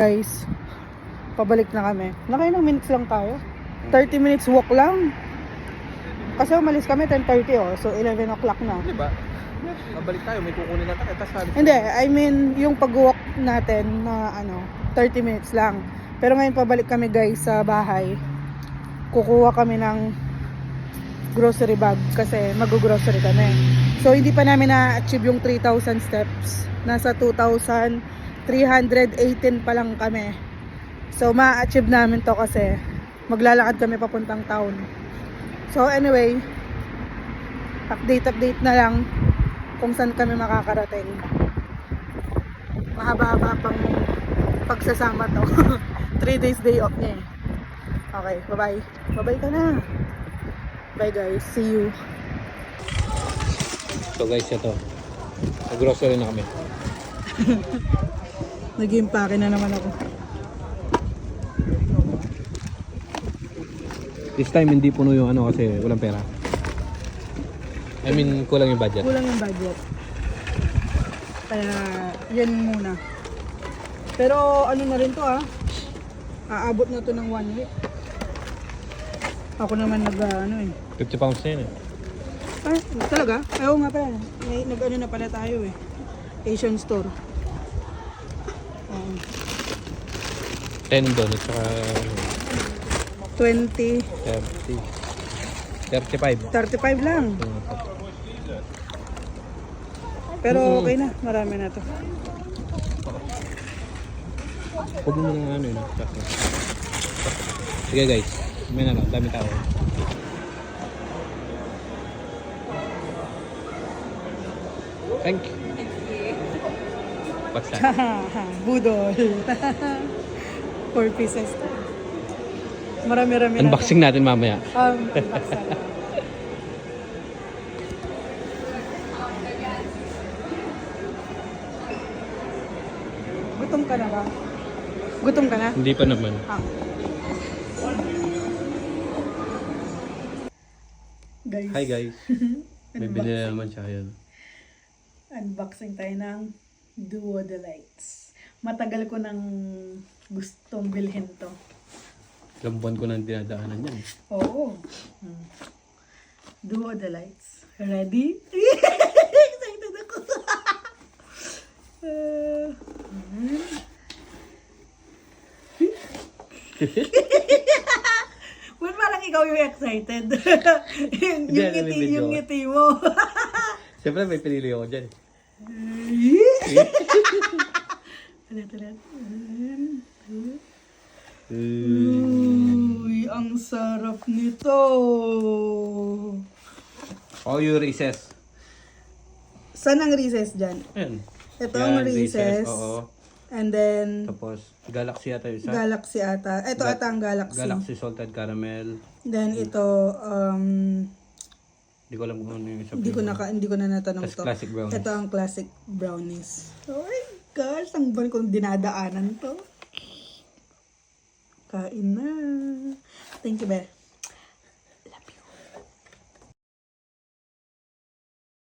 Guys, pabalik na kami. Nakailang minutes lang tayo. 30 minutes walk lang. Kasi umalis kami 10:30 so 11 o'clock na. Diba? Pabalik tayo, may kukunin na tayo. Hindi, I mean yung pag-walk natin na 30 minutes lang. Pero ngayon pabalik kami guys sa bahay. Kukuha kami ng grocery bag kasi mag-grocery kami. So hindi pa namin na-achieve yung 3,000 steps. Nasa 2,318 pa lang kami. So ma-achieve namin to kasi maglalakad kami papuntang town. So anyway, update na lang kung saan kami makakarating. Mahaba-haba pang pagsasama to. 3 days day off niya eh. Okay, bye-bye. Bye-bye ka na. Bye guys, see you. So guys, ito. Nag-grocery na kami. Nag-impake na naman ako. This time hindi puno yung kasi walang pera. I mean, kulang yung budget. Kulang yung budget. Kaya, yan muna. Pero, na rin to aabot na to ng 1 week. Ako naman 50 pounds na yun eh. Ay, talaga? Ayaw nga pala. Nag-ano na pala tayo eh. Asian store. 10 doon at saka 20. 35. 35 lang. Pero okay na. Marami na to. Huwag mo na Sige guys. May na lang. Dami tao. Thank you. What's that? Budol. 4 pieces. Marami-rami na to. Unboxing natin mamaya. Unboxing. Gutom ka na ba? Gutom ka na? Hindi pa naman. Guys. Hi guys. May binili na naman siya yun. Unboxing tayo ng Duo Delights. Matagal ko nang gustong bilhin to. Ilang buwan ko nang dinadaanan yan. Oo. Duo Delights. Ready? Excited ako. Ba't parang ikaw yung excited? yung ngiti mo. Siyempre may pinili ako dyan. Talat. Uy, ang sarap nito. Oh, yung recess. Saan ang recess dyan? Ayan. Ito ang recess. Oo. And then, Tapos, Galaxy ata yung isa. Galaxy ata. Ito ata ang Galaxy. Galaxy salted caramel. Then ito, Hindi ko alam kung ano yung isa. hindi ko na natanong Tapos to. classic brownies. Ito ang classic brownies. Oh my gosh, ang buwan kong dinadaanan to. Kain na. Thank you, Be.